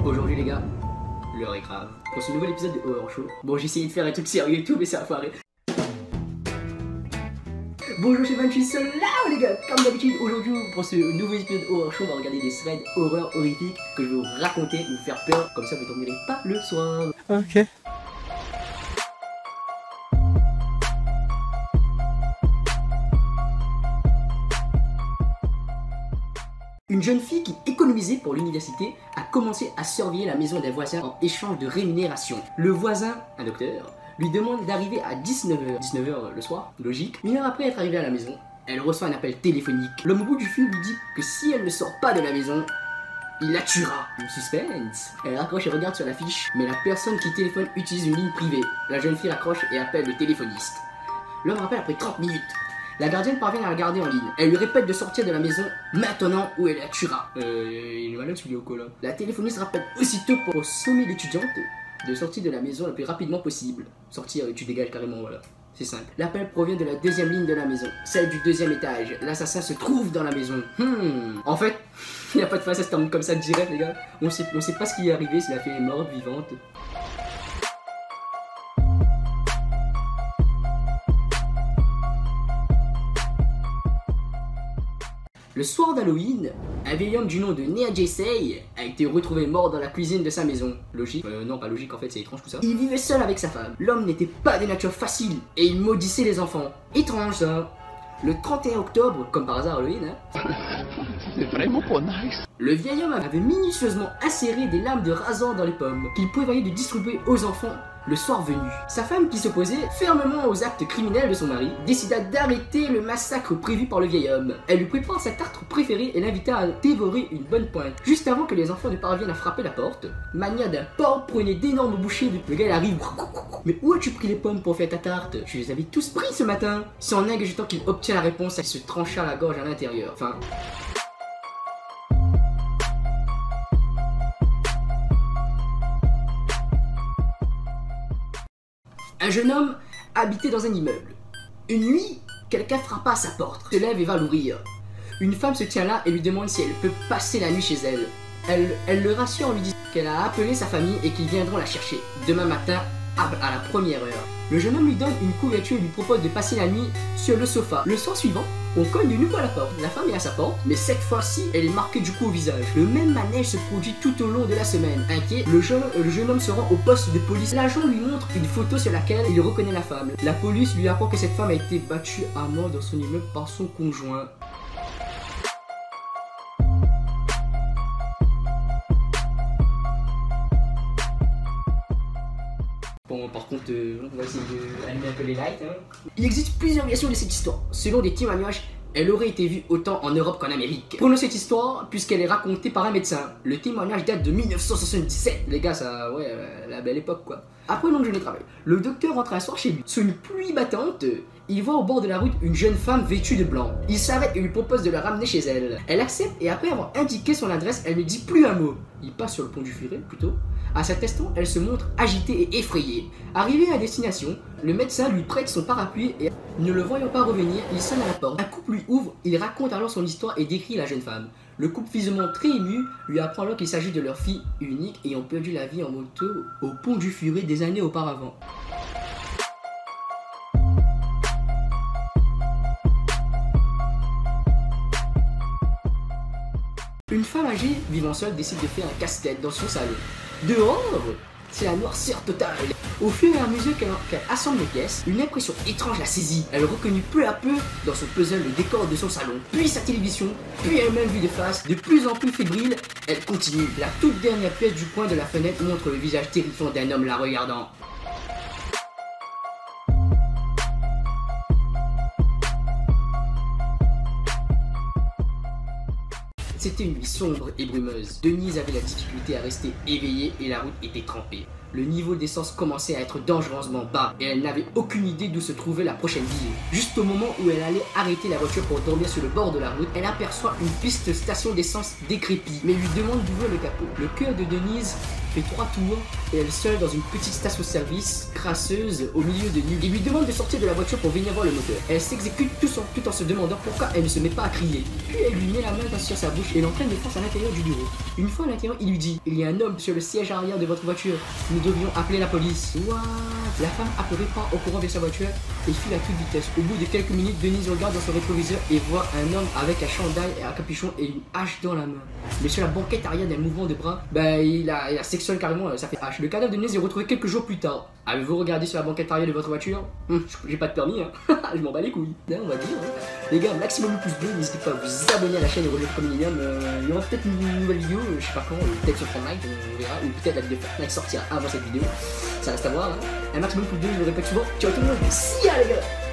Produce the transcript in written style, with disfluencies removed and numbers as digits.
Aujourd'hui les gars, l'heure est grave. Pour ce nouvel épisode de Horror Show. Bon, j'ai essayé de faire un truc sérieux et tout, mais ça a foiré. Bonjour, je suis seul là les gars. Comme d'habitude, aujourd'hui pour ce nouvel épisode de Horror Show, on va regarder des threads horreur horrifiques que je vais vous raconter, vous faire peur. Comme ça vous ne dormirez pas le soir. Ok. Une jeune fille qui économisait pour l'université a commencé à surveiller la maison d'un voisin en échange de rémunération. Le voisin, un docteur, lui demande d'arriver à 19h. 19h le soir, logique. Une heure après être arrivée à la maison, elle reçoit un appel téléphonique. L'homme au bout du fil lui dit que si elle ne sort pas de la maison, il la tuera. Suspense. Elle raccroche et regarde sur la fiche, mais la personne qui téléphone utilise une ligne privée. La jeune fille raccroche et appelle le téléphoniste. L'homme rappelle après 30 minutes. La gardienne parvient à la garder en ligne. Elle lui répète de sortir de la maison maintenant ou elle la tuera. Il est malade celui au col. La téléphoniste rappelle aussitôt pour sommer l'étudiante de sortir de la maison le plus rapidement possible. Sortir, tu dégages carrément, voilà. C'est simple. L'appel provient de la deuxième ligne de la maison, celle du deuxième étage. L'assassin se trouve dans la maison. En fait, il n'y a pas de fin, ça se termine comme ça direct les gars. On sait pas ce qui est arrivé, si la fille est morte, vivante. Le soir d'Halloween, un vieil homme du nom de Nia Jaysay a été retrouvé mort dans la cuisine de sa maison. Logique? Non, pas logique en fait, c'est étrange tout ça. Il vivait seul avec sa femme. L'homme n'était pas de nature facile et il maudissait les enfants. Étrange ça. Le 31 octobre, comme par hasard Halloween, hein. C'est vraiment pas nice. Le vieil homme avait minutieusement inséré des lames de rasoir dans les pommes qu'il prévoyait de distribuer aux enfants le soir venu. Sa femme, qui s'opposait fermement aux actes criminels de son mari, décida d'arrêter le massacre prévu par le vieil homme. Elle lui prépare sa tarte préférée et l'invita à dévorer une bonne pointe. Juste avant que les enfants ne parviennent à frapper la porte, Mania d'un porc prenait d'énormes bouchées. Le gars il arrive. Mais où as-tu pris les pommes pour faire ta tarte? Je les avais tous pris ce matin. Sans ingénieur qu'il obtient la réponse, elle se trancha la gorge à l'intérieur. Enfin... Un jeune homme habitait dans un immeuble. Une nuit, quelqu'un frappa à sa porte, se lève et va l'ouvrir. Une femme se tient là et lui demande si elle peut passer la nuit chez elle. Elle le rassure en lui disant qu'elle a appelé sa famille et qu'ils viendront la chercher demain matin à la première heure. Le jeune homme lui donne une couverture et lui propose de passer la nuit sur le sofa. Le soir suivant, on cogne de nouveau à la porte. La femme est à sa porte, mais cette fois-ci, elle est marquée du coup au visage. Le même manège se produit tout au long de la semaine. Inquiet, le jeune homme se rend au poste de police. L'agent lui montre une photo sur laquelle il reconnaît la femme. La police lui apprend que cette femme a été battue à mort dans son immeuble par son conjoint. Bon, par contre, on va essayer d'allumer un peu les lights. Hein. Il existe plusieurs versions de cette histoire. Selon des témoignages, elle aurait été vue autant en Europe qu'en Amérique. Prenons cette histoire puisqu'elle est racontée par un médecin. Le témoignage date de 1977. Les gars, ça, ouais, la belle époque quoi. Après une longue journée de travail, le docteur rentre un soir chez lui. Sous une pluie battante, il voit au bord de la route une jeune femme vêtue de blanc. Il s'arrête et lui propose de la ramener chez elle. Elle accepte et après avoir indiqué son adresse, elle ne dit plus un mot. Il passe sur le pont du Furet plutôt. À cet instant, elle se montre agitée et effrayée. Arrivé à destination, le médecin lui prête son parapluie et, ne le voyant pas revenir, il sonne à la porte. Un couple lui ouvre, il raconte alors son histoire et décrit la jeune femme. Le couple visiblement très ému lui apprend alors qu'il s'agit de leur fille unique ayant perdu la vie en moto au pont du Furet des années auparavant. Une femme âgée vivant seule décide de faire un casse-tête dans son salon. Dehors, c'est la noirceur totale. Au fur et à mesure qu'elle assemble les pièces, une impression étrange la saisit. Elle reconnut peu à peu dans son puzzle le décor de son salon, puis sa télévision, puis elle-même vue de face. De plus en plus fébrile, elle continue. La toute dernière pièce du coin de la fenêtre montre le visage terrifiant d'un homme la regardant. C'était une nuit sombre et brumeuse. Denise avait la difficulté à rester éveillée et la route était trempée. Le niveau d'essence commençait à être dangereusement bas et elle n'avait aucune idée d'où se trouvait la prochaine ville. Juste au moment où elle allait arrêter la voiture pour dormir sur le bord de la route, elle aperçoit une piste station d'essence décrépite, mais lui demande d'ouvrir le capot. Le cœur de Denise fait 3 tours et elle seule dans une petite station-service crasseuse au milieu de nulle. Il lui demande de sortir de la voiture pour venir voir le moteur. Elle s'exécute tout en se demandant pourquoi elle ne se met pas à crier. Puis elle lui met la main sur sa bouche et l'entraîne de force à l'intérieur du bureau. Une fois à l'intérieur, il lui dit: il y a un homme sur le siège arrière de votre voiture. Nous devions appeler la police. What? La femme apeurée part au courant vers sa voiture et file à toute vitesse. Au bout de quelques minutes, Denise regarde dans son rétroviseur et voit un homme avec un chandail et un capuchon et une hache dans la main. Mais sur la banquette arrière d'un mouvement de bras, il a sectionne carrément, ça fait hache. Le cadavre de Denise est retrouvé quelques jours plus tard. Avez-vous regardé sur la banquette arrière de votre voiture? J'ai pas de permis, hein. Je m'en bats les couilles. On va dire, hein. Les gars, maximum pouce bleu, n'hésitez pas à vous abonner à la chaîne Roger Millennium. Il y aura peut-être une nouvelle vidéo, je sais pas quand, peut-être sur Fortnite, on verra, ou peut-être la vidéo Fortnite sortira avant cette vidéo. Ça reste à voir, hein. Un maximum pouce bleu, je le répète souvent. Ciao tout le monde, see ya les gars.